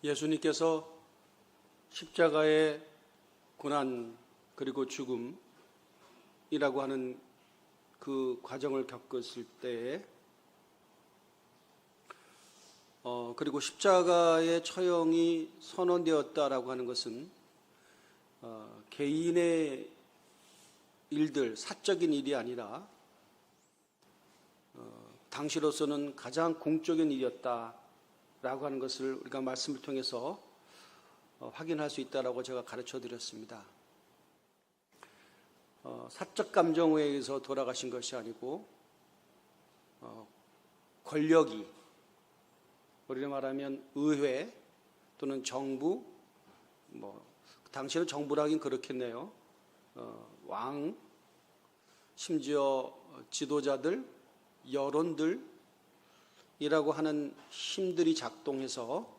예수님께서 십자가의 고난 그리고 죽음이라고 하는 그 과정을 겪었을 때에 그리고 십자가의 처형이 선언되었다라고 하는 것은 개인의 일들, 사적인 일이 아니라 당시로서는 가장 공적인 일이었다라고 하는 것을 우리가 말씀을 통해서 확인할 수 있다라고 제가 가르쳐 드렸습니다. 사적 감정에 의해서 돌아가신 것이 아니고 권력이, 우리로 말하면 의회 또는 정부, 당시에는 정부라긴 그렇겠네요. 왕, 심지어 지도자들, 여론들이라고 하는 힘들이 작동해서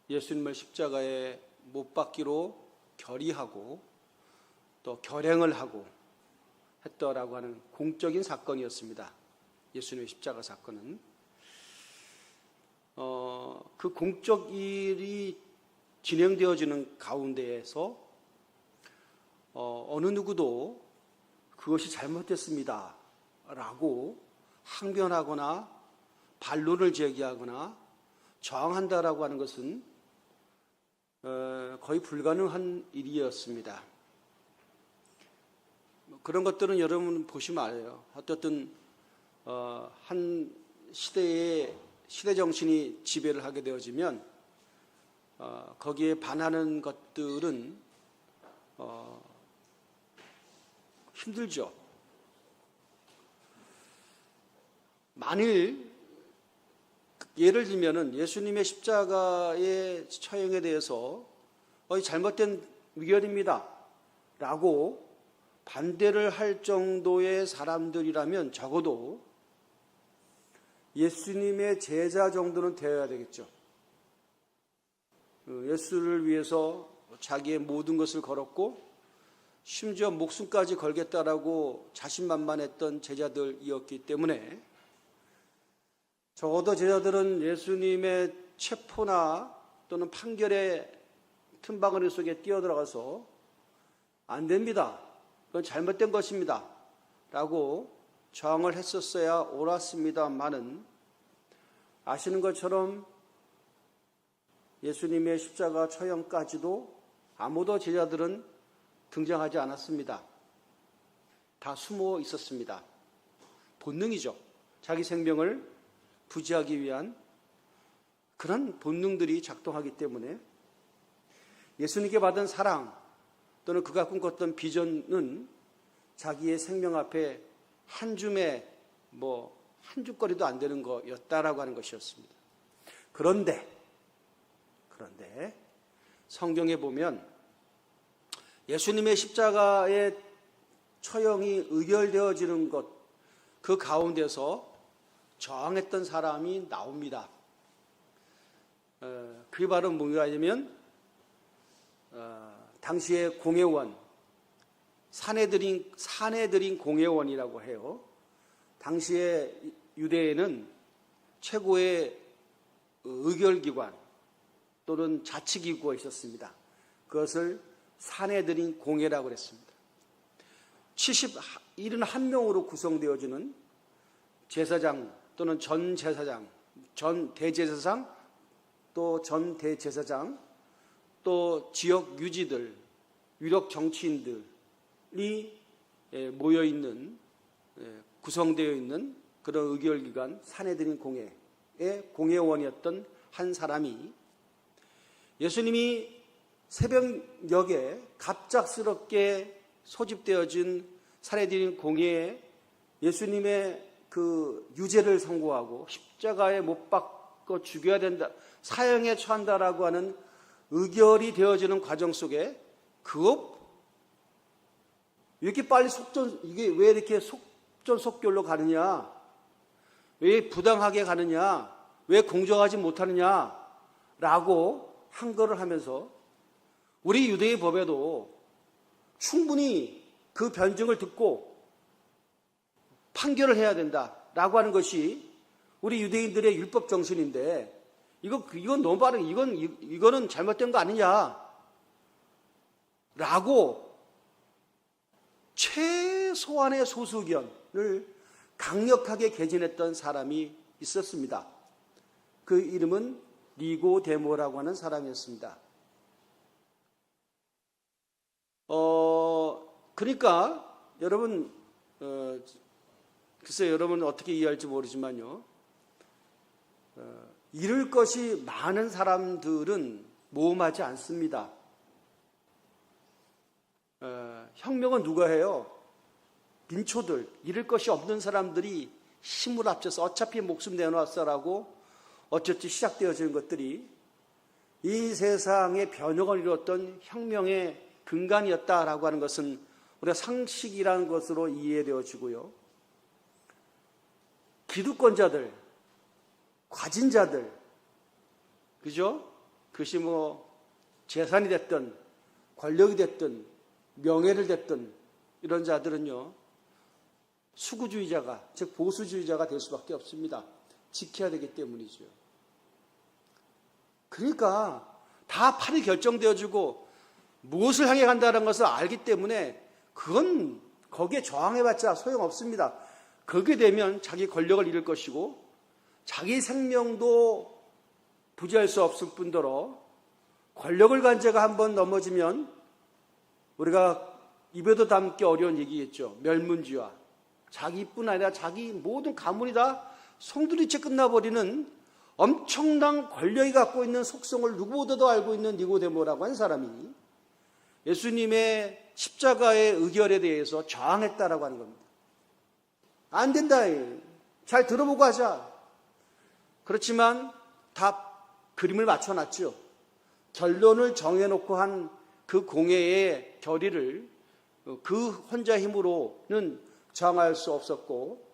예수님을 십자가에 못 박기로 결의하고 또 결행을 하고 했더라고 하는 공적인 사건이었습니다. 예수님의 십자가 사건은 그 공적 일이 진행되어지는 가운데에서 어느 누구도 그것이 잘못됐습니다 라고 항변하거나 반론을 제기하거나 저항한다라고 하는 것은 거의 불가능한 일이었습니다. 그런 것들은 여러분 보시면 알아요. 어떻든 한 시대의 시대 정신이 지배를 하게 되어지면 거기에 반하는 것들은 힘들죠. 만일 예를 들면은 예수님의 십자가의 처형에 대해서 잘못된 의견입니다 라고 반대를 할 정도의 사람들이라면 적어도 예수님의 제자 정도는 되어야 되겠죠. 예수를 위해서 자기의 모든 것을 걸었고 심지어 목숨까지 걸겠다라고 자신만만했던 제자들이었기 때문에 적어도 제자들은 예수님의 체포나 또는 판결의 틈바구니 속에 뛰어들어가서 안 됩니다. 그건 잘못된 것입니다. 라고 저항을 했었어야 옳았습니다만은 아시는 것처럼 예수님의 십자가 처형까지도 아무도 제자들은 등장하지 않았습니다. 다 숨어 있었습니다. 본능이죠. 자기 생명을 부지하기 위한 그런 본능들이 작동하기 때문에 예수님께 받은 사랑 또는 그가 꿈꿨던 비전은 자기의 생명 앞에 한 줌의 한 줌거리도 안 되는 거였다라고 하는 것이었습니다. 그런데 성경에 보면 예수님의 십자가의 처형이 의결되어지는 것, 그 가운데서 저항했던 사람이 나옵니다. 그게 바로 뭐냐면 당시의 공회원, 사내들인 공회원이라고 해요. 당시에 유대에는 최고의 의결기관 또는 자치기구가 있었습니다. 그것을 사내들인 공회라고 했습니다. 71명으로 구성되어지는 제사장 또는 전 제사장, 전 대제사장, 또 전 대제사장, 또 지역 유지들, 유력 정치인들이 모여있는, 구성되어 있는 그런 의결기관 사내들인 공회의 공회원이었던 한 사람이 예수님이 새벽녘에 갑작스럽게 소집되어진 사내들인 공회에 예수님의 그 유죄를 선고하고 십자가에 못 박고 죽여야 된다, 사형에 처한다라고 하는 의결이 되어지는 과정 속에 이렇게 빨리 이게 왜 이렇게 속전속결로 가느냐, 왜 부당하게 가느냐, 왜 공정하지 못하느냐라고 항거를 하면서 우리 유대의 법에도 충분히 그 변증을 듣고 판결을 해야 된다라고 하는 것이 우리 유대인들의 율법 정신인데 이건 너무 빠르게, 이거는 잘못된 거 아니냐. 라고 최소한의 소수 의견을 강력하게 개진했던 사람이 있었습니다. 그 이름은 니고데모라고 하는 사람이었습니다. 그러니까 여러분, 글쎄 여러분은 어떻게 이해할지 모르지만요. 이룰 것이 많은 사람들은 모험하지 않습니다. 혁명은 누가 해요? 민초들, 이룰 것이 없는 사람들이 힘을 합쳐서 어차피 목숨 내놓았어라고 어쨌든 시작되어지는 것들이 이 세상의 변혁을 이루었던 혁명의 근간이었다라고 하는 것은 우리가 상식이라는 것으로 이해되어지고요. 기득권자들, 과진자들, 그죠? 그것이 뭐 재산이 됐든 권력이 됐든 명예를 됐든 이런 자들은요, 수구주의자가, 즉 보수주의자가 될 수밖에 없습니다. 지켜야 되기 때문이죠. 그러니까 다 판이 결정되어지고 무엇을 향해 간다는 것을 알기 때문에 그건 거기에 저항해봤자 소용없습니다. 그렇게 되면 자기 권력을 잃을 것이고 자기 생명도 부지할 수 없을 뿐더러 권력을 간 자가 한번 넘어지면 우리가 입에도 담기 어려운 얘기겠죠. 멸문지화. 자기뿐 아니라 자기 모든 가문이 다 송두리째 끝나버리는 엄청난 권력이 갖고 있는 속성을 누구보다도 알고 있는 니고데모라고 하는 사람이 예수님의 십자가의 의결에 대해서 저항했다라고 하는 겁니다. 안 된다. 잘 들어보고 하자. 그렇지만 다 그림을 맞춰놨죠. 결론을 정해놓고 한 그 공회의 결의를 그 혼자 힘으로는 저항할 수 없었고,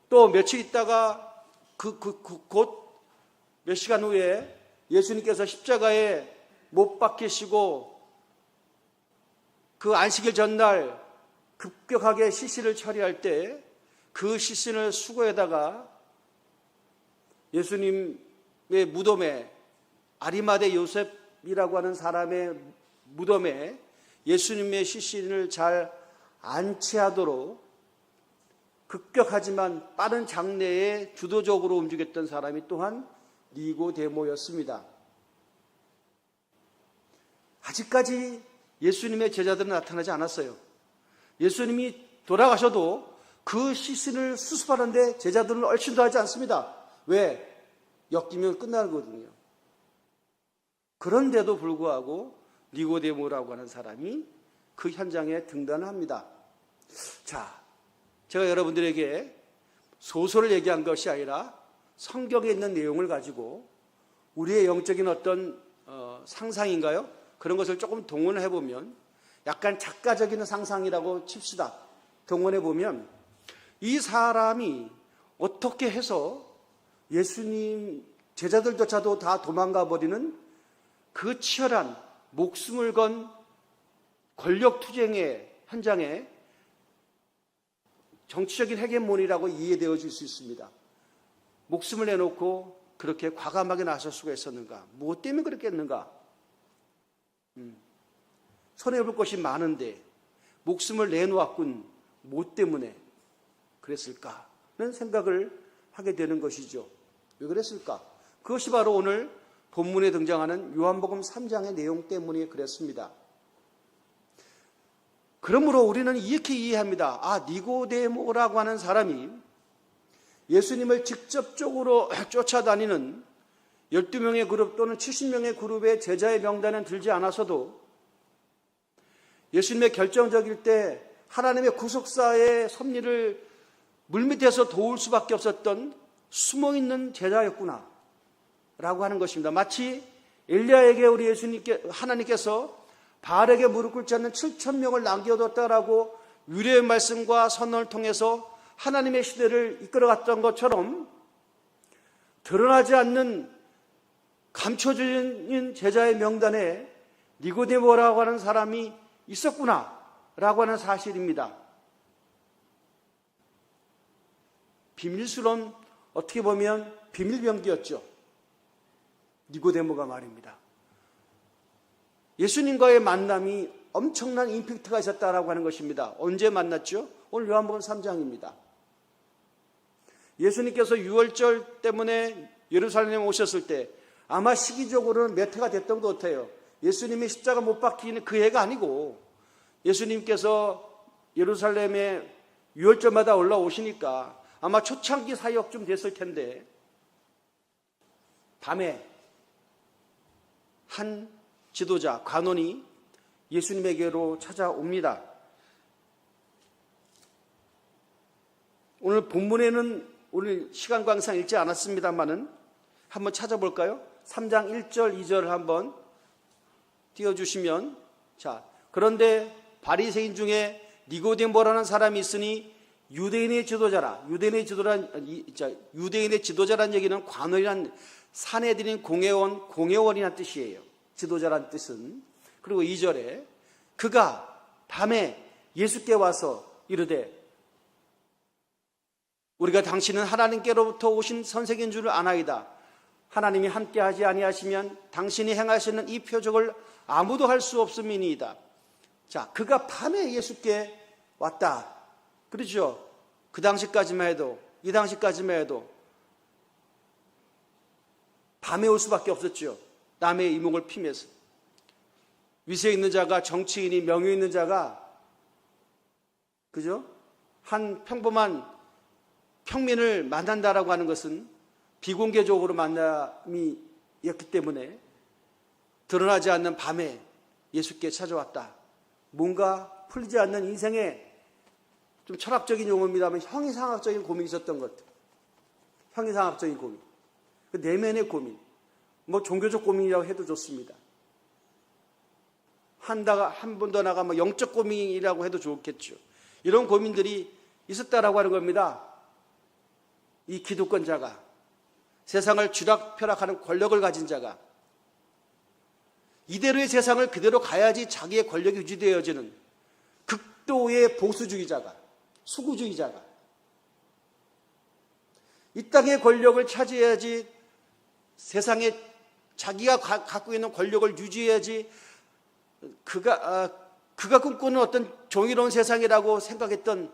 또 며칠 있다가 곧 몇 시간 후에 예수님께서 십자가에 못 박히시고 그 안식일 전날 급격하게 시신을 처리할 때 그 시신을 수거에다가 예수님의 무덤에, 아리마대 요셉이라고 하는 사람의 무덤에 예수님의 시신을 잘 안치하도록 급격하지만 빠른 장래에 주도적으로 움직였던 사람이 또한 니고데모였습니다. 아직까지 예수님의 제자들은 나타나지 않았어요. 예수님이 돌아가셔도 그 시신을 수습하는데 제자들은 얼씬도 하지 않습니다. 왜? 엮이면 끝나는 거거든요. 그런데도 불구하고 니고데모라고 하는 사람이 그 현장에 등단을 합니다. 자, 제가 여러분들에게 소설을 얘기한 것이 아니라 성경에 있는 내용을 가지고 우리의 영적인 어떤 상상인가요? 그런 것을 조금 동원을 해보면, 약간 작가적인 상상이라고 칩시다. 동원해보면 이 사람이 어떻게 해서 예수님 제자들조차도 다 도망가 버리는 그 치열한 목숨을 건 권력 투쟁의 현장에 정치적인 헤게모니라고 이해되어질 수 있습니다. 목숨을 내놓고 그렇게 과감하게 나설 수가 있었는가? 무엇 때문에 그랬겠는가? 손해볼 것이 많은데 목숨을 내놓았군. 무엇 때문에 그랬을까는 생각을 하게 되는 것이죠. 왜 그랬을까? 그것이 바로 오늘 본문에 등장하는 요한복음 3장의 내용 때문에 그랬습니다. 그러므로 우리는 이렇게 이해합니다. 아, 니고데모라고 하는 사람이 예수님을 직접적으로 쫓아다니는 12명의 그룹 또는 70명의 그룹의 제자의 명단에 들지 않아서도 예수님의 결정적일 때 하나님의 구속사의 섭리를 물밑에서 도울 수밖에 없었던 숨어있는 제자였구나 라고 하는 것입니다. 마치 엘리야에게 우리 하나님께서 바알에게 무릎 꿇지 않는 7,000명을 남겨뒀다라고 유래의 말씀과 선언을 통해서 하나님의 시대를 이끌어갔던 것처럼 드러나지 않는 감춰진 제자의 명단에 니고데모라고 하는 사람이 있었구나 라고 하는 사실입니다. 비밀스러운, 어떻게 보면 비밀병기였죠. 니고데모가 말입니다. 예수님과의 만남이 엄청난 임팩트가 있었다라고 하는 것입니다. 언제 만났죠? 오늘 요한복음 3장입니다. 예수님께서 유월절 때문에 예루살렘에 오셨을 때 아마 시기적으로는 몇 해가 됐던 것 같아요. 예수님이 십자가 못 박히는 그 해가 아니고 예수님께서 예루살렘에 유월절마다 올라오시니까 아마 초창기 사역쯤 됐을 텐데 밤에 한 지도자, 관원이 예수님에게로 찾아옵니다. 오늘 본문에는 오늘 시간 관계상 읽지 않았습니다만은 한번 찾아볼까요? 3장 1절, 2절을 한번 띄워주시면, 자, 그런데 바리새인 중에 니고데모라는 사람이 있으니 유대인의 지도자라. 유대인의 지도자란 얘기는 관원이란 사내들인 공회원이란 뜻이에요. 지도자란 뜻은. 그리고 2절에 그가 밤에 예수께 와서 이르되 우리가 당신은 하나님께로부터 오신 선생인 줄을 아나이다. 하나님이 함께하지 아니하시면 당신이 행하시는 이 표적을 아무도 할 수 없음이니이다. 자, 그가 밤에 예수께 왔다. 그렇죠? 그 당시까지만 해도, 이 당시까지만 해도 밤에 올 수밖에 없었죠. 남의 이목을 피면서. 위세 있는 자가, 정치인이, 명예 있는 자가, 그죠? 한 평범한 평민을 만난다라고 하는 것은 비공개적으로 만남이었기 때문에 드러나지 않는 밤에 예수께 찾아왔다. 뭔가 풀리지 않는 인생의 좀 철학적인 용어입니다만 형이상학적인 고민이 있었던 것 같아요. 형이상학적인 고민. 그 내면의 고민. 뭐 종교적 고민이라고 해도 좋습니다. 한 번 더 나가면 영적 고민이라고 해도 좋겠죠. 이런 고민들이 있었다라고 하는 겁니다. 이 기득권자가, 세상을 쥐락펴락하는 권력을 가진 자가, 이대로의 세상을 그대로 가야지 자기의 권력이 유지되어지는 극도의 보수주의자가, 수구주의자가, 이 땅의 권력을 차지해야지, 세상에 자기가 갖고 있는 권력을 유지해야지 그가 꿈꾸는 어떤 정의로운 세상이라고 생각했던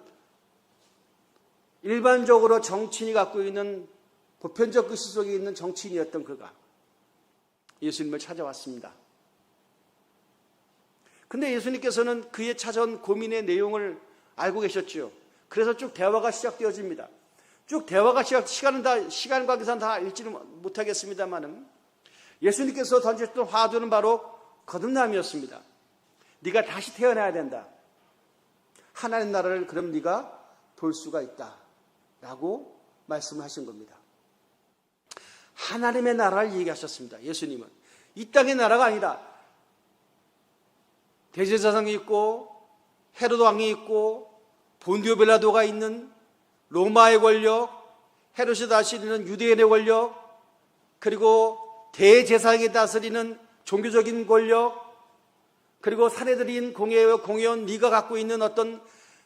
일반적으로 정치인이 갖고 있는 보편적 의식 속에 있는 정치인이었던 그가 예수님을 찾아왔습니다. 근데 예수님께서는 그의 찾아온 고민의 내용을 알고 계셨죠. 그래서 쭉 대화가 시작되어집니다. 쭉 대화가 시간 관계상 다 읽지는 못하겠습니다만은 예수님께서 던졌던 화두는 바로 거듭남이었습니다. 네가 다시 태어나야 된다. 하나님 나라를 그럼 네가 볼 수가 있다. 라고 말씀을 하신 겁니다. 하나님의 나라를 얘기하셨습니다. 예수님은. 이 땅의 나라가 아니라 대제사장이 있고 헤로드 왕이 있고 본디오 빌라도가 있는 로마의 권력, 헤롯이 다스리는 유대인의 권력, 그리고 대제사장이 다스리는 종교적인 권력, 그리고 사내들인 공회원 네가 갖고 있는 어떤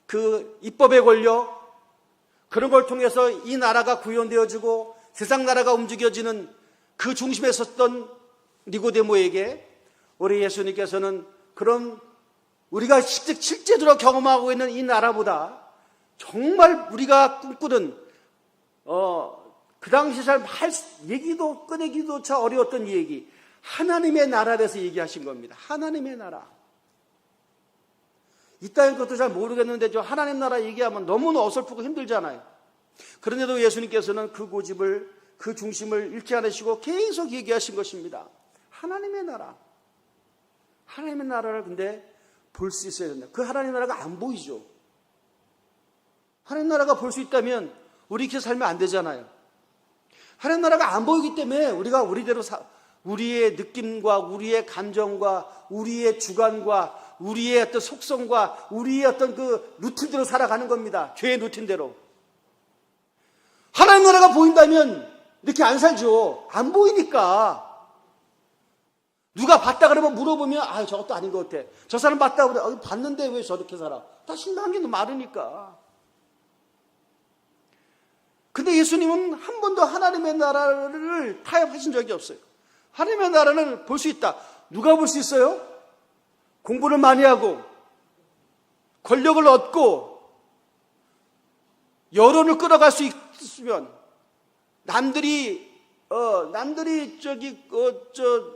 그 입법의 권력, 그런 걸 통해서 이 나라가 구현되어지고 세상 나라가 움직여지는 그 중심에 섰던 니고데모에게 우리 예수님께서는 그런 우리가 실제로 경험하고 있는 이 나라보다 정말 우리가 꿈꾸는 그 당시 잘 얘기도 꺼내기도 참 어려웠던 이 얘기, 하나님의 나라에 대해서 얘기하신 겁니다. 하나님의 나라. 이 땅의 것도 잘 모르겠는데 저 하나님 나라 얘기하면 너무나 어설프고 힘들잖아요. 그런데도 예수님께서는 그 고집을, 그 중심을 잃지 않으시고 계속 얘기하신 것입니다. 하나님의 나라. 하나님의 나라를 근데 볼 수 있어야 된다. 그 하나님의 나라가 안 보이죠. 하나님 나라가 볼 수 있다면 우리 이렇게 살면 안 되잖아요. 하나님 나라가 안 보이기 때문에 우리가 우리대로 우리의 느낌과 우리의 감정과 우리의 주관과 우리의 어떤 속성과 우리의 어떤 그 루틴대로 살아가는 겁니다. 죄의 루틴대로. 하나님 나라가 보인다면 이렇게 안 살죠. 안 보이니까. 누가 봤다 그러면 물어보면 저것도 아닌 것 같아. 저 사람 봤다 그러면 봤는데 왜 저렇게 살아? 다 신나한 게 많으니까. 근데 예수님은 한 번도 하나님의 나라를 타협하신 적이 없어요. 하나님의 나라는 볼 수 있다. 누가 볼 수 있어요? 공부를 많이 하고 권력을 얻고 여론을 끌어갈 수 있으면 남들이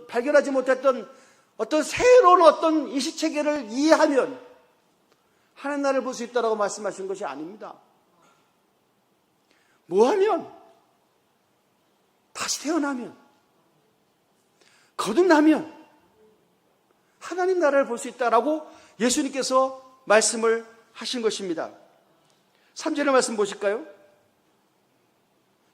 발견하지 못했던 어떤 새로운 어떤 인식체계를 이해하면 하나님 나라를 볼 수 있다라고 말씀하신 것이 아닙니다. 뭐하면? 다시 태어나면, 거듭나면 하나님 나라를 볼 수 있다라고 예수님께서 말씀을 하신 것입니다. 3절의 말씀 보실까요?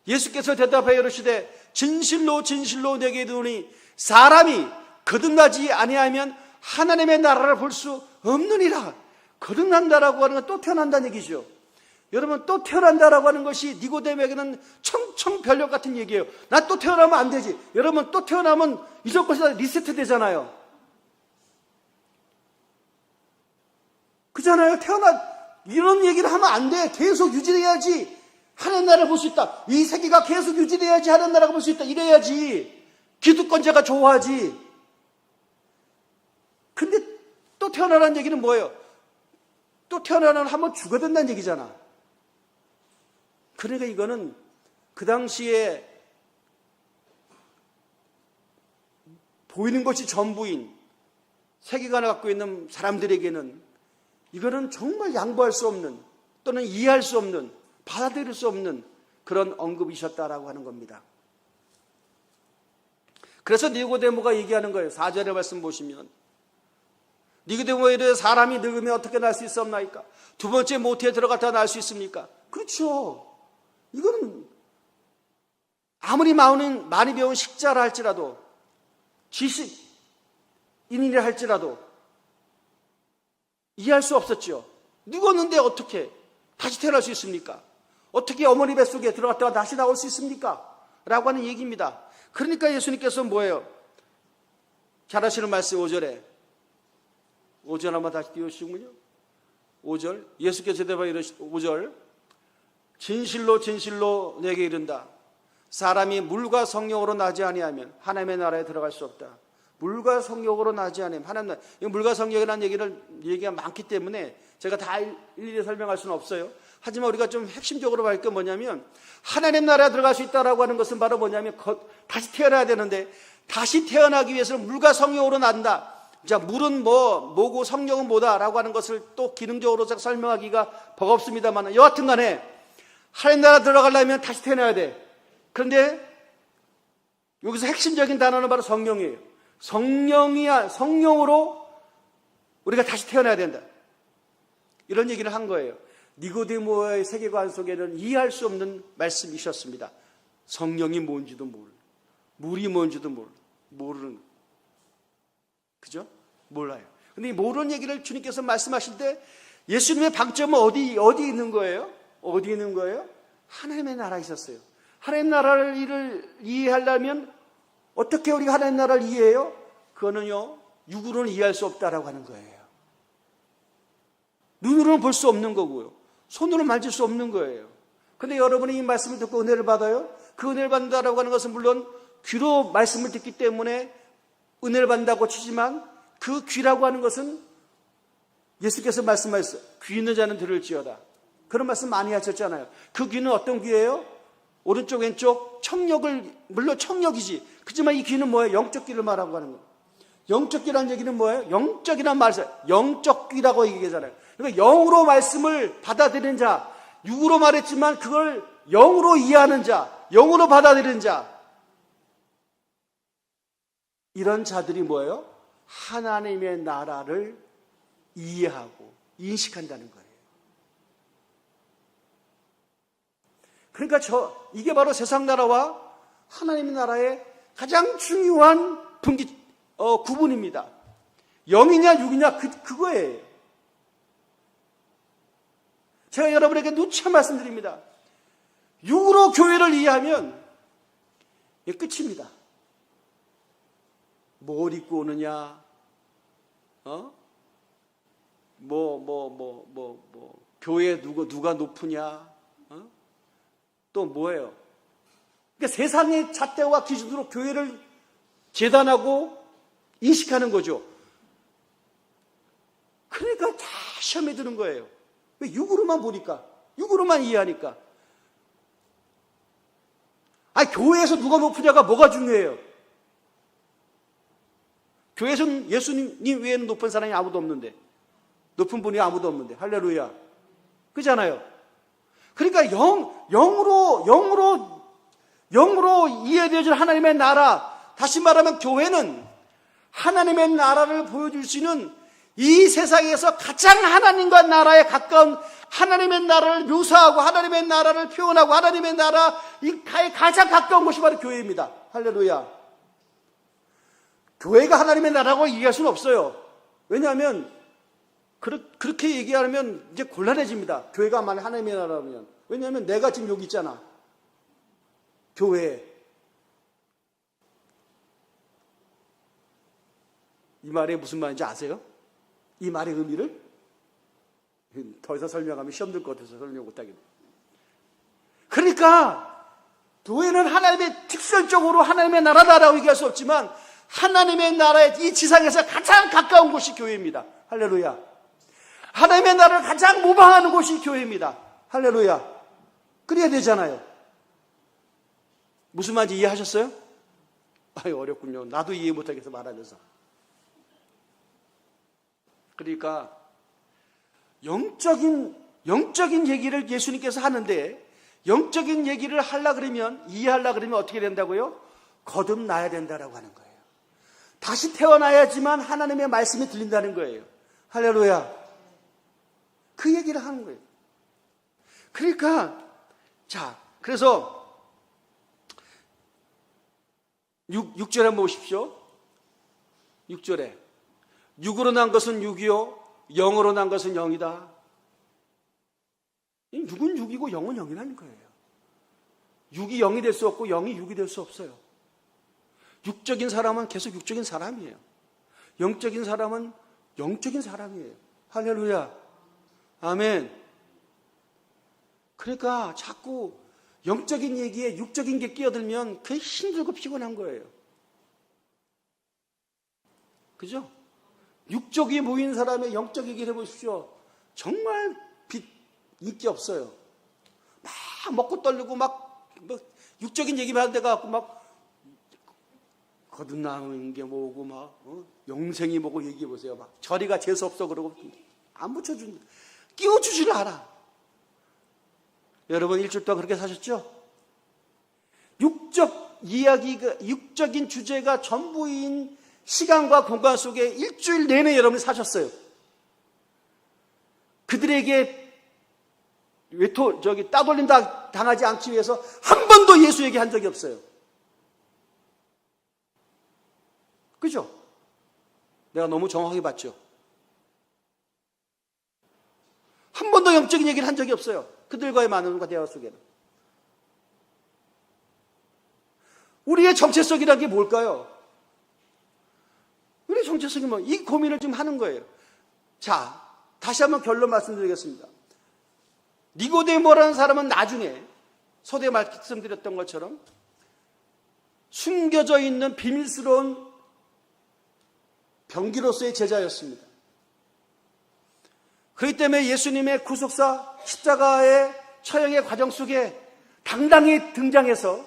예수께서 대답하여 이르시되 진실로 진실로 내게 이르노니 사람이 거듭나지 아니하면 하나님의 나라를 볼 수 없느니라. 거듭난다라고 하는 건 또 태어난다는 얘기죠. 여러분, 또 태어난다라고 하는 것이 니고데모에게는 청천벽력 같은 얘기예요. 나 또 태어나면 안 되지. 여러분, 또 태어나면 이전 것이 다 리세트 되잖아요. 그잖아요. 이런 얘기를 하면 안 돼. 계속 유지해야지 하나님 나라를 볼 수 있다. 이 세계가 계속 유지돼야지 하나님 나라를 볼 수 있다. 이래야지 기득권자가 좋아하지. 근데 또 태어나라는 얘기는 뭐예요? 또 태어나면 한번 죽어야 된다는 얘기잖아. 그러니까 이거는 그 당시에 보이는 것이 전부인 세계관을 갖고 있는 사람들에게는 이거는 정말 양보할 수 없는 또는 이해할 수 없는 받아들일 수 없는 그런 언급이셨다라고 하는 겁니다. 그래서 니고데모가 얘기하는 거예요. 4절의 말씀 보시면 니고데모에 이르되 사람이 늙으면 어떻게 날 수 있사옵나이까? 두 번째 모태에 들어갔다 날 수 있습니까? 그렇죠. 이거는 아무리 많이 배운 식자라 할지라도 지식인이라 할지라도 이해할 수 없었죠. 늙었는데 어떻게 다시 태어날 수 있습니까? 어떻게 어머니 뱃속에 들어갔다가 다시 나올 수 있습니까? 라고 하는 얘기입니다. 그러니까 예수님께서 뭐예요? 잘 아시는 말씀 5절에 5절 한번 다시 띄우시군요. 5절 예수께서 대답하여 이르시되 5절 진실로 진실로 내게 이른다. 사람이 물과 성령으로 나지 아니하면 하나님의 나라에 들어갈 수 없다. 물과 성령으로 나지 아니하면 하나님 나라. 이 물과 성령이라는 얘기가 많기 때문에 제가 다 일일이 설명할 수는 없어요. 하지만 우리가 좀 핵심적으로 볼 게 뭐냐면 하나님 나라에 들어갈 수 있다라고 하는 것은 바로 뭐냐면 다시 태어나야 되는데 다시 태어나기 위해서는 물과 성령으로 난다. 자, 물은 뭐고 성령은 뭐다라고 하는 것을 또 기능적으로 설명하기가 버겁습니다만 여하튼 간에 하나님 나라 들어가려면 다시 태어나야 돼. 그런데 여기서 핵심적인 단어는 바로 성령이에요. 성령으로 우리가 다시 태어나야 된다. 이런 얘기를 한 거예요. 니고데모의 세계관 속에는 이해할 수 없는 말씀이셨습니다. 성령이 뭔지도 모르고 물이 뭔지도 모르는 그죠? 몰라요. 근데 이 모르는 얘기를 주님께서 말씀하실 때 예수님의 방점은 어디 있는 거예요? 어디 있는 거예요? 하나님의 나라에 있었어요. 하나님 나라를 이해하려면 어떻게 우리가 하나님 나라를 이해해요? 그거는요, 육으로는 이해할 수 없다라고 하는 거예요. 눈으로는 볼 수 없는 거고요. 손으로 만질 수 없는 거예요. 근데 여러분이 이 말씀을 듣고 은혜를 받아요? 그 은혜를 받는다라고 하는 것은 물론 귀로 말씀을 듣기 때문에 은혜를 받는다고 치지만 그 귀라고 하는 것은 예수께서 말씀하셨어요. 귀 있는 자는 들을지어다. 그런 말씀 많이 하셨잖아요. 그 귀는 어떤 귀예요? 오른쪽 왼쪽 물론 청력이지. 그렇지만 이 귀는 뭐예요? 영적 귀를 말하고 하는 거예요. 영적 귀라는 얘기는 뭐예요? 영적이란 말을 영적 귀라고 얘기하잖아요. 그러니까 영으로 말씀을 받아들이는 자, 육으로 말했지만 그걸 영으로 이해하는 자, 영으로 받아들이는 자, 이런 자들이 뭐예요? 하나님의 나라를 이해하고 인식한다는 거예요. 그러니까 이게 바로 세상 나라와 하나님의 나라의 가장 중요한 구분입니다. 영이냐 육이냐 그거예요. 제가 여러분에게 누차 말씀드립니다. 육으로 교회를 이해하면 이게 끝입니다. 뭘 입고 오느냐, 교회 누가 높으냐, 또 뭐예요? 그러니까 세상의 잣대와 기준으로 교회를 재단하고 인식하는 거죠. 그러니까 다 시험에 드는 거예요. 왜? 육으로만 보니까, 육으로만 이해하니까. 교회에서 누가 높으냐가 뭐가 중요해요? 교회에서는 예수님 외에는 높은 사람이 아무도 없는데, 높은 분이 아무도 없는데, 할렐루야. 그잖아요. 그러니까 영으로 이해되어질 하나님의 나라, 다시 말하면 교회는 하나님의 나라를 보여줄 수 있는 이 세상에서 가장 하나님과 나라에 가까운, 하나님의 나라를 묘사하고 하나님의 나라를 표현하고 하나님의 나라에 가장 가까운 곳이 바로 교회입니다. 할렐루야. 교회가 하나님의 나라라고 얘기할 수는 없어요. 왜냐하면 그렇게 얘기하면 이제 곤란해집니다. 교회가 만약 하나님의 나라라면. 왜냐하면 내가 지금 여기 있잖아. 교회에. 이 말이 무슨 말인지 아세요? 이 말의 의미를? 더 이상 설명하면 시험 들 것 같아서 설명 못하겠네. 그러니까 교회는 하나님의 특별적으로 하나님의 나라다라고 얘기할 수 없지만 하나님의 나라에 이 지상에서 가장 가까운 곳이 교회입니다. 할렐루야. 하나님의 나라를 가장 모방하는 곳이 교회입니다. 할렐루야. 그래야 되잖아요. 무슨 말인지 이해하셨어요? 어렵군요. 나도 이해 못하겠어 말하면서. 그러니까 영적인 얘기를 예수님께서 하는데, 영적인 얘기를 하려고 그러면, 이해하려고 그러면 어떻게 된다고요? 거듭나야 된다라고 하는 거예요. 다시 태어나야지만 하나님의 말씀이 들린다는 거예요. 할렐루야. 그 얘기를 하는 거예요. 그러니까 그래서 6절에 한번 보십시오. 6절에 육으로 난 것은 육이요 영으로 난 것은 영이다. 육은 육이고 영은 영이라는 거예요. 육이 영이 될 수 없고 영이 육이 될 수 없어요. 육적인 사람은 계속 육적인 사람이에요. 영적인 사람은 영적인 사람이에요. 할렐루야. 아멘. 그러니까 자꾸 영적인 얘기에 육적인 게 끼어들면 그게 힘들고 피곤한 거예요. 그죠? 육적이 모인 사람의 영적 얘기를 해보십시오. 정말 인기 없어요. 막 먹고 떨리고 막 육적인 얘기만 하는 데가 갖고 막 거듭나는 게 뭐고 막 영생이 뭐고 얘기해 보세요. 막 저리가 재수 없어 그러고 안 붙여준다. 끼워주지를 않아. 여러분 일주일 동안 그렇게 사셨죠? 육적 이야기가, 육적인 주제가 전부인 시간과 공간 속에 일주일 내내 여러분이 사셨어요. 그들에게 따돌림 당하지 않기 위해서 한 번도 예수 얘기한 적이 없어요. 그죠? 내가 너무 정확하게 봤죠? 한 번도 영적인 얘기를 한 적이 없어요. 그들과의 만남과 대화 속에는. 우리의 정체성이라는 게 뭘까요? 우리의 정체성이 뭐? 이 고민을 좀 하는 거예요. 자, 다시 한번 결론 말씀드리겠습니다. 니고데모라는 사람은 나중에 서두에 말씀드렸던 것처럼 숨겨져 있는 비밀스러운 병기로서의 제자였습니다. 그렇기 때문에 예수님의 구속사 십자가의 처형의 과정 속에 당당히 등장해서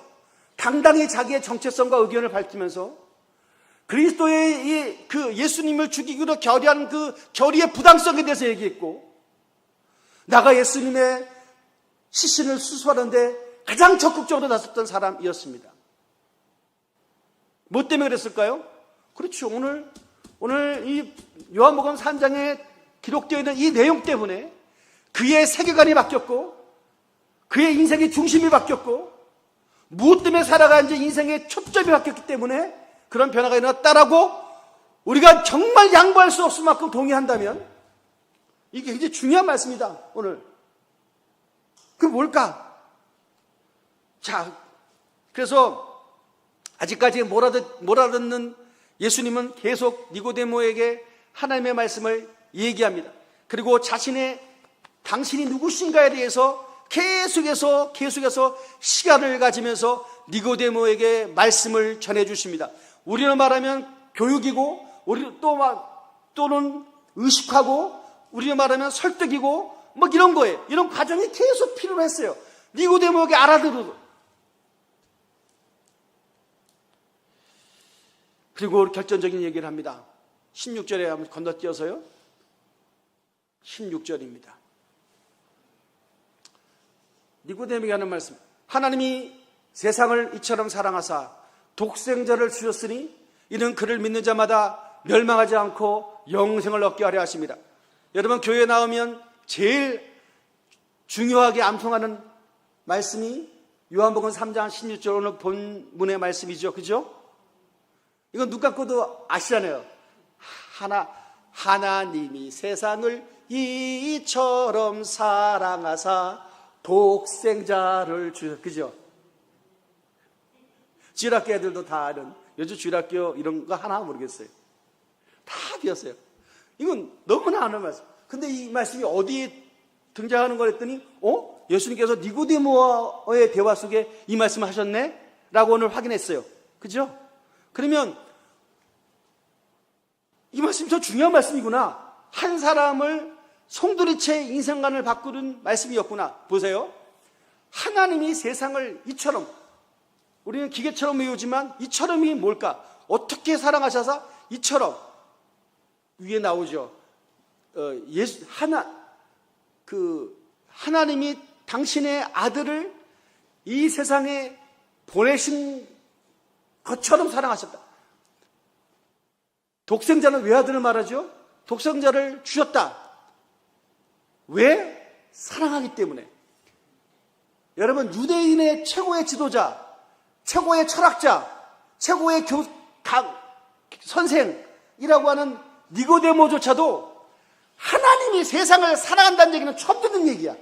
당당히 자기의 정체성과 의견을 밝히면서 그리스도의 그 예수님을 죽이기로 결의한 그 결의의 부당성에 대해서 얘기했고, 나가 예수님의 시신을 수수하는데 가장 적극적으로 나섰던 사람이었습니다. 뭐 때문에 그랬을까요? 그렇죠. 오늘 이 요한복음 3장에 기록되어 있는 이 내용 때문에 그의 세계관이 바뀌었고, 그의 인생의 중심이 바뀌었고, 무엇 때문에 살아가는지 인생의 초점이 바뀌었기 때문에 그런 변화가 일어났다라고 우리가 정말 양보할 수 없을 만큼 동의한다면 이게 굉장히 중요한 말씀이다, 오늘. 그게 뭘까? 자, 그래서 아직까지 몰아듣는 예수님은 계속 니고데모에게 하나님의 말씀을 얘기합니다. 그리고 당신이 누구신가에 대해서 계속해서 시간을 가지면서 니고데모에게 말씀을 전해 주십니다. 우리는 말하면 교육이고, 우리 또는 의식하고, 우리는 말하면 설득이고, 뭐 이런 거예요. 이런 과정이 계속 필요했어요. 니고데모에게 알아들어도. 그리고 결정적인 얘기를 합니다. 16절에 한번 건너뛰어서요. 16절입니다. 니고데모에게 하는 말씀. 하나님이 세상을 이처럼 사랑하사 독생자를 주셨으니 이는 그를 믿는 자마다 멸망하지 않고 영생을 얻게 하려 하십니다. 여러분, 교회에 나오면 제일 중요하게 암송하는 말씀이 요한복음 3장 16절 오늘 본문의 말씀이죠. 그죠? 이건 눈 감고도 아시잖아요. 하나님이 세상을 이처럼 사랑하사 독생자를 주셨. 그죠? 주일학교 애들도 다 아는, 요즘 주일학교 이런 거 하나 모르겠어요. 다 비었어요. 이건 너무나 아는 말씀. 근데 이 말씀이 어디에 등장하는 걸 했더니, 예수님께서 니고데모와의 대화 속에 이 말씀을 하셨네? 라고 오늘 확인했어요. 그죠? 그러면 이 말씀이 더 중요한 말씀이구나. 한 사람을 송두리째 인생관을 바꾸는 말씀이었구나. 보세요. 하나님이 세상을 이처럼, 우리는 기계처럼 외우지만 이처럼이 뭘까? 어떻게 사랑하셔서 이처럼 위에 나오죠. 하나님이 당신의 아들을 이 세상에 보내신 것처럼 사랑하셨다. 독생자는 왜 아들을 말하죠? 독생자를 주셨다. 왜? 사랑하기 때문에. 여러분, 유대인의 최고의 지도자, 최고의 철학자, 최고의 선생이라고 하는 니고데모조차도 하나님이 세상을 사랑한다는 얘기는 처음 듣는 얘기야.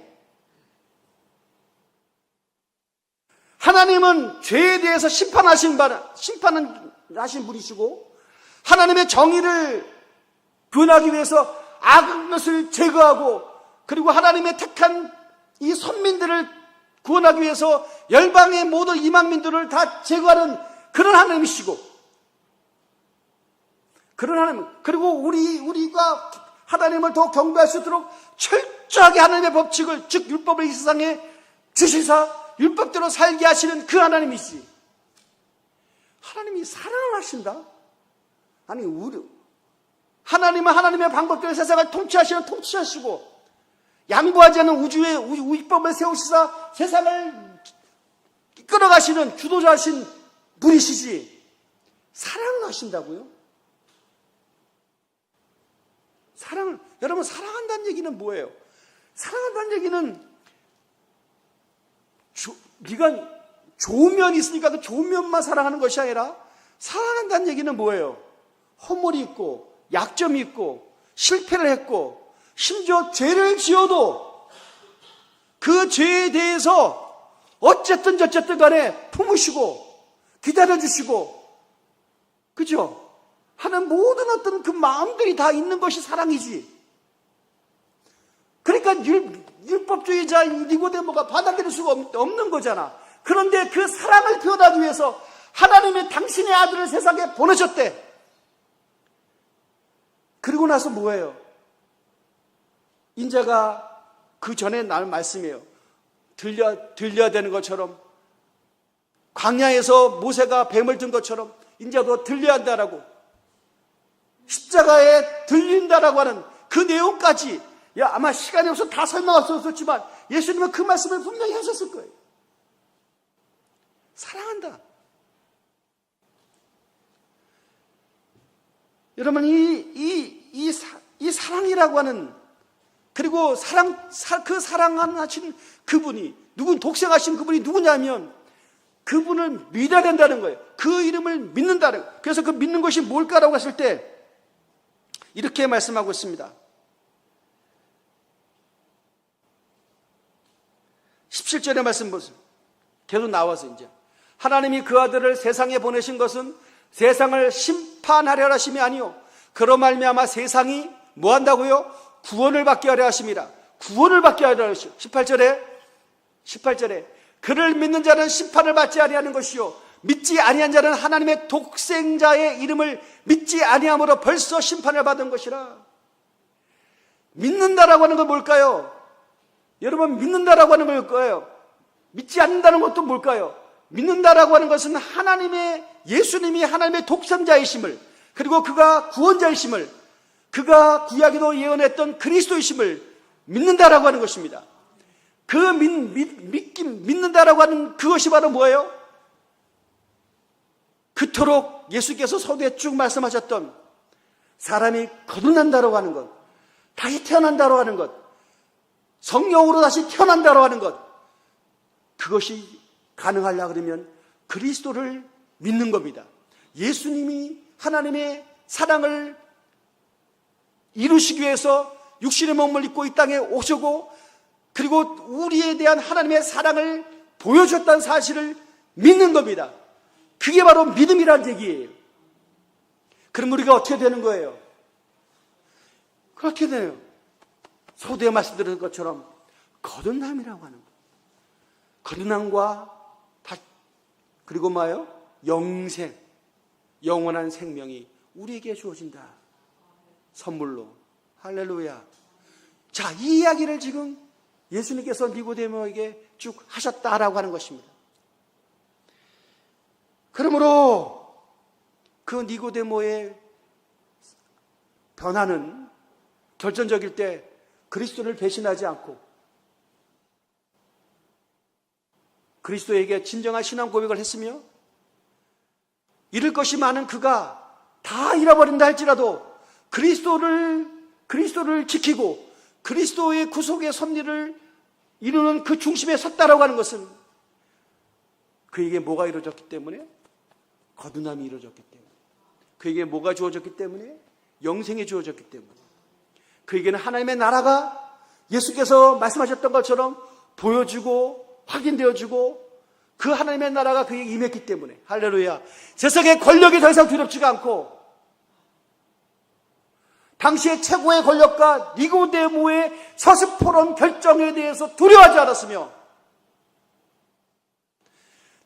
하나님은 죄에 대해서 심판하신 분이시고, 하나님의 정의를 구현하기 위해서 악한 것을 제거하고, 그리고 하나님의 택한 이 선민들을 구원하기 위해서 열방의 모든 이방민들을 다 제거하는 그런 하나님이시고, 그런 하나님, 그리고 우리가 하나님을 더 경배할 수 있도록 철저하게 하나님의 법칙을, 즉 율법을 이 세상에 주시사 율법대로 살게 하시는 그 하나님이시. 하나님이 사랑을 하신다? 아니, 하나님은 하나님의 방법대로 세상을 통치하시는 통치하시고, 양보하지 않는 우주의 율법을 세우시사 세상을 끌어가시는 주도자신 분이시지. 사랑을 하신다고요? 여러분, 사랑한다는 얘기는 뭐예요? 사랑한다는 얘기는 네가 좋은 면이 있으니까 그 좋은 면만 사랑하는 것이 아니라, 사랑한다는 얘기는 뭐예요? 허물이 있고 약점이 있고 실패를 했고 심지어 죄를 지어도 그 죄에 대해서 어쨌든 저쨌든 간에 품으시고 기다려주시고, 그죠? 하는 모든 어떤 그 마음들이 다 있는 것이 사랑이지. 그러니까 율법주의자 니고데모가 받아들일 수가 없는 거잖아. 그런데 그 사랑을 표현하기 위해서 하나님이 당신의 아들을 세상에 보내셨대. 그리고 나서 뭐예요? 인자가 그 전에 날 말씀이에요. 들려야 되는 것처럼, 광야에서 모세가 뱀을 든 것처럼 인자도 들려야 한다라고, 십자가에 들린다라고 하는 그 내용까지, 아마 시간이 없어서 다 설명할 수 없었지만 예수님은 그 말씀을 분명히 하셨을 거예요. 사랑한다. 여러분, 이 사랑이라고 하는, 그리고 그 사랑하신 그분이, 독생하신 그분이 누구냐면, 그분을 믿어야 된다는 거예요. 그 이름을 믿는다는 거예요. 그래서 그 믿는 것이 뭘까라고 했을 때, 이렇게 말씀하고 있습니다. 17절의 말씀 보세요. 계속 나와서 이제. 하나님이 그 아들을 세상에 보내신 것은 세상을 심판하려 하심이 아니요, 그로 말미암아 세상이 뭐 한다고요? 구원을 받게 하려 하심이라. 구원을 받게 하려 하시오. 18절에 그를 믿는 자는 심판을 받지 아니하는 것이요, 믿지 아니한 자는 하나님의 독생자의 이름을 믿지 아니함으로 벌써 심판을 받은 것이라. 믿는다라고 하는 건 뭘까요? 여러분, 믿는다라고 하는 건 뭘까요? 믿지 않는다는 것도 뭘까요? 믿는다라고 하는 것은 예수님이 하나님의 독생자이심을, 그리고 그가 구원자이심을, 그가 구약에도 예언했던 그리스도이심을 믿는다라고 하는 것입니다. 믿는다라고 하는 그것이 바로 뭐예요? 그토록 예수께서 서두에 쭉 말씀하셨던 사람이 거듭난다라고 하는 것, 다시 태어난다라고 하는 것, 성령으로 다시 태어난다라고 하는 것, 그것이 가능하려고 그러면 그리스도를 믿는 겁니다. 예수님이 하나님의 사랑을 이루시기 위해서 육신의 몸을 입고 이 땅에 오시고, 그리고 우리에 대한 하나님의 사랑을 보여줬다는 사실을 믿는 겁니다. 그게 바로 믿음이란 얘기예요. 그럼 우리가 어떻게 되는 거예요? 그렇게 돼요. 서두에 말씀드린 것처럼 거듭남이라고 하는 거. 거듭남과 그리고 뭐예요? 영생, 영원한 생명이 우리에게 주어진다. 선물로. 할렐루야. 자, 이 이야기를 지금 예수님께서 니고데모에게 쭉 하셨다라고 하는 것입니다. 그러므로 그 니고데모의 변화는 결정적일 때 그리스도를 배신하지 않고 그리스도에게 진정한 신앙 고백을 했으며, 잃을 것이 많은 그가 다 잃어버린다 할지라도 그리스도를 지키고 그리스도의 구속의 섭리를 이루는 그 중심에 섰다라고 하는 것은 그에게 뭐가 이루어졌기 때문에? 거듭남이 이루어졌기 때문에. 그에게 뭐가 주어졌기 때문에? 영생이 주어졌기 때문에. 그에게는 하나님의 나라가 예수께서 말씀하셨던 것처럼 보여주고 확인되어주고 그 하나님의 나라가 그에게 임했기 때문에. 할렐루야. 세상의 권력이 더 이상 두렵지가 않고, 당시의 최고의 권력과 니고데모의 서슴포런 결정에 대해서 두려워하지 않았으며,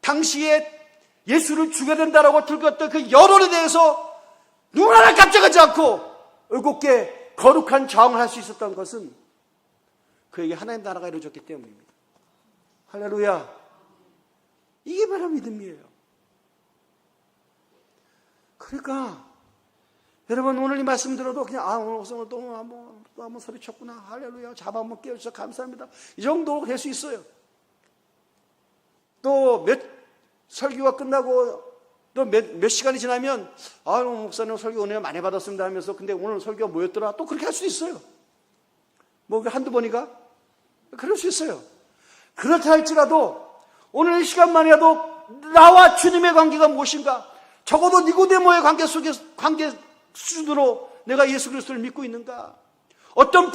당시에 예수를 죽여야 된다라고 들었던 그 여론에 대해서 눈 하나 깜짝하지 않고 의롭게 거룩한 저항을 할 수 있었던 것은 그에게 하나님 나라가 이루어졌기 때문입니다. 할렐루야. 이게 바로 믿음이에요. 그러니까 여러분, 오늘 이 말씀 들어도 그냥 오늘 또 한번 소리쳤구나, 할렐루야, 잠 한번 깨워주셔서 감사합니다, 이 정도 될 수 있어요. 또 설교가 끝나고 또 몇 시간이 지나면 목사님 설교 은혜 많이 받았습니다 하면서, 근데 오늘 설교가 뭐였더라, 또 그렇게 할 수 있어요. 뭐 한두 번이가 그럴 수 있어요. 그렇다 할지라도 오늘 이 시간만이라도 나와 주님의 관계가 무엇인가, 적어도 니고데모의 관계 수준으로 내가 예수 그리스도를 믿고 있는가, 어떤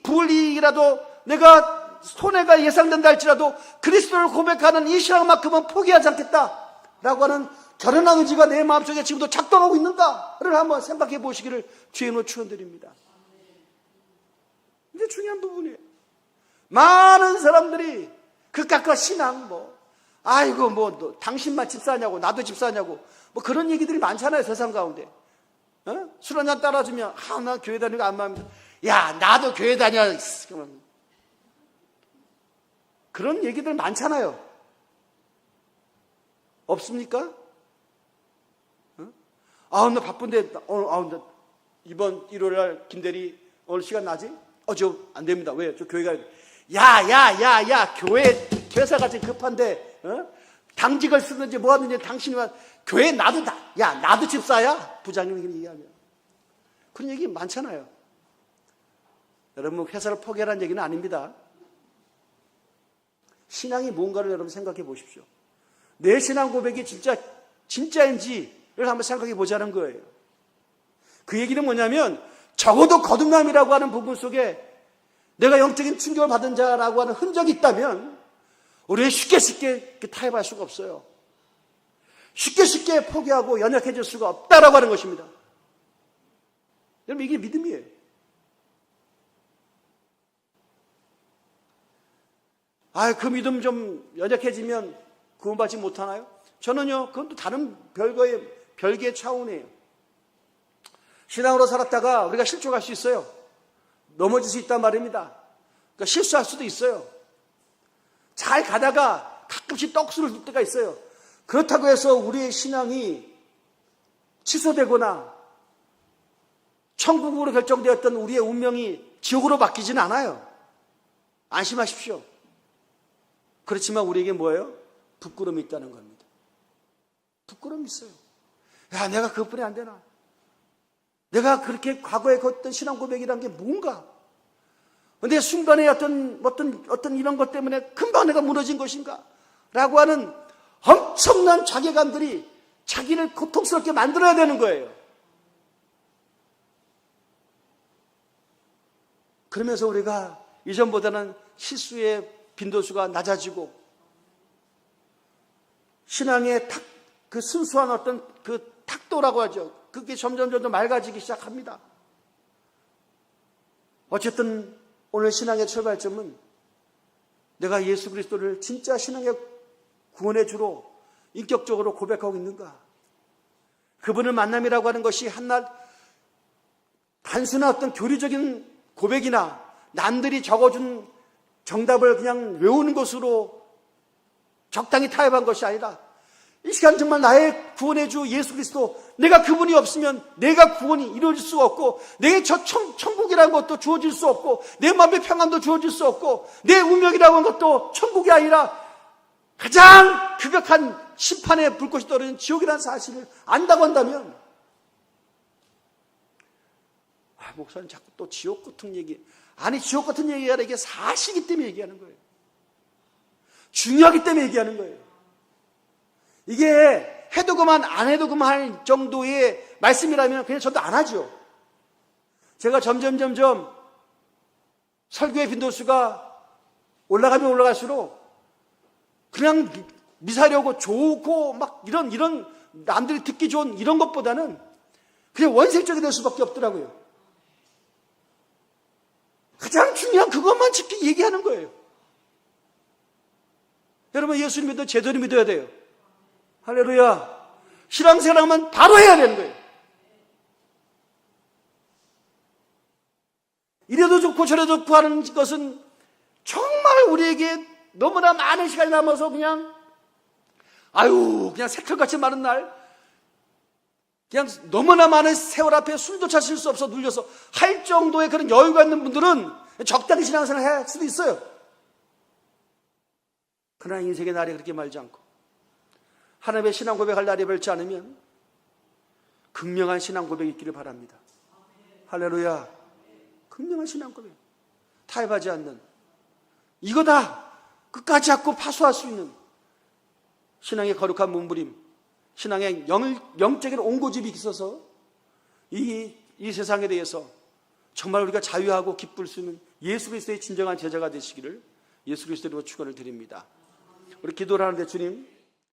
불이익이라도 내가 손해가 예상된다 할지라도 그리스도를 고백하는 이 신앙만큼은 포기하지 않겠다라고 하는 결연한 의지가 내 마음속에 지금도 작동하고 있는가를 한번 생각해 보시기를 주님으로 축원드립니다. 이게 중요한 부분이에요. 많은 사람들이 그깟 신앙 너 당신만 집사냐고, 나도 집사냐고, 그런 얘기들이 많잖아요, 세상 가운데. 술 한잔 따라주면 나 교회 다니는 거 안 마음에 들어. 야, 나도 교회 다녀. 그런 얘기들 많잖아요. 없습니까? 나 바쁜데 오늘 이번 일요일날 김대리 오늘 시간 나지? 저 안 됩니다. 왜? 저 교회 가야 돼. 야, 교회사가 지금 급한데 당직을 쓰든지 뭐 하든지 당신이 교회 나도 집사야? 부장님이 얘기하면. 그런 얘기 많잖아요. 여러분, 회사를 포기하라는 얘기는 아닙니다. 신앙이 뭔가를 여러분 생각해 보십시오. 내 신앙 고백이 진짜인지를 한번 생각해 보자는 거예요. 그 얘기는 뭐냐면, 적어도 거듭남이라고 하는 부분 속에 내가 영적인 충격을 받은 자라고 하는 흔적이 있다면 우리는 쉽게 타협할 수가 없어요. 쉽게 포기하고 연약해질 수가 없다라고 하는 것입니다. 여러분, 이게 믿음이에요. 그 믿음 좀 연약해지면 구원받지 못하나요? 저는요, 그건 또 다른 별개의 차원이에요. 신앙으로 살았다가 우리가 실족할 수 있어요. 넘어질 수 있단 말입니다. 그러니까 실수할 수도 있어요. 잘 가다가 가끔씩 떡수를 둘 때가 있어요. 그렇다고 해서 우리의 신앙이 취소되거나 천국으로 결정되었던 우리의 운명이 지옥으로 바뀌지는 않아요. 안심하십시오. 그렇지만 우리에게 뭐예요? 부끄러움이 있다는 겁니다. 부끄러움이 있어요. 야, 내가 그것뿐이 안 되나? 내가 그렇게 과거에 걷던 신앙 고백이란 게 뭔가? 근데 순간에 어떤 이런 것 때문에 금방 내가 무너진 것인가? 라고 하는 엄청난 자괴감들이 자기를 고통스럽게 만들어야 되는 거예요. 그러면서 우리가 이전보다는 실수의 빈도수가 낮아지고 신앙의 그 순수한 어떤 그 탁도라고 하죠. 그게 점점 맑아지기 시작합니다. 어쨌든 오늘 신앙의 출발점은 내가 예수 그리스도를 진짜 신앙의 구원의 주로 인격적으로 고백하고 있는가? 그분을 만남이라고 하는 것이 한낱 단순한 어떤 교리적인 고백이나 남들이 적어준 정답을 그냥 외우는 것으로 적당히 타협한 것이 아니라 이 시간 정말 나의 구원의 주 예수 그리스도, 내가 그분이 없으면 내가 구원이 이루어질 수가 없고 내 저 천국이라는 것도 주어질 수 없고 내 마음의 평안도 주어질 수 없고 내 운명이라고 하는 것도 천국이 아니라 가장 극악한 심판의 불꽃이 떨어진 지옥이라는 사실을 안다고 한다면, 목사님 자꾸 또 지옥 같은 얘기, 아니 지옥 같은 얘기가 아니라 이게 사실이기 때문에 얘기하는 거예요. 중요하기 때문에 얘기하는 거예요. 이게 해도 그만 안 해도 그만 할 정도의 말씀이라면 그냥 저도 안 하죠. 제가 점점 설교의 빈도수가 올라가면 올라갈수록 그냥 미사려고 좋고 막 이런 남들이 듣기 좋은 이런 것보다는 그냥 원색적이 될 수밖에 없더라고요. 가장 중요한 그것만 깊이 얘기하는 거예요. 여러분, 예수님 믿어 제대로 믿어야 돼요. 할렐루야. 신앙생활하면 바로 해야 되는 거예요. 이래도 좋고 저래도 좋고 하는 것은 정말 우리에게 너무나 많은 시간이 남아서 그냥 그냥 새털같이 마른 날, 그냥 너무나 많은 세월 앞에 숨도 차실 수 없어 눌려서 할 정도의 그런 여유가 있는 분들은 적당히 신앙생활 할 수도 있어요. 그러나 인생의 날이 그렇게 말지 않고 하나님의 신앙 고백할 날이 멀지 않으면 극명한 신앙 고백이 있기를 바랍니다. 할렐루야. 극명한 신앙 고백, 타협하지 않는, 이거다 끝까지 잡고 파수할 수 있는 신앙의 거룩한 몸부림, 신앙의 영적인 온고집이 있어서 이 세상에 대해서 정말 우리가 자유하고 기쁠 수 있는 예수 그리스도의 진정한 제자가 되시기를 예수 그리스도로 축원을 드립니다. 우리 기도를 하는데, 주님,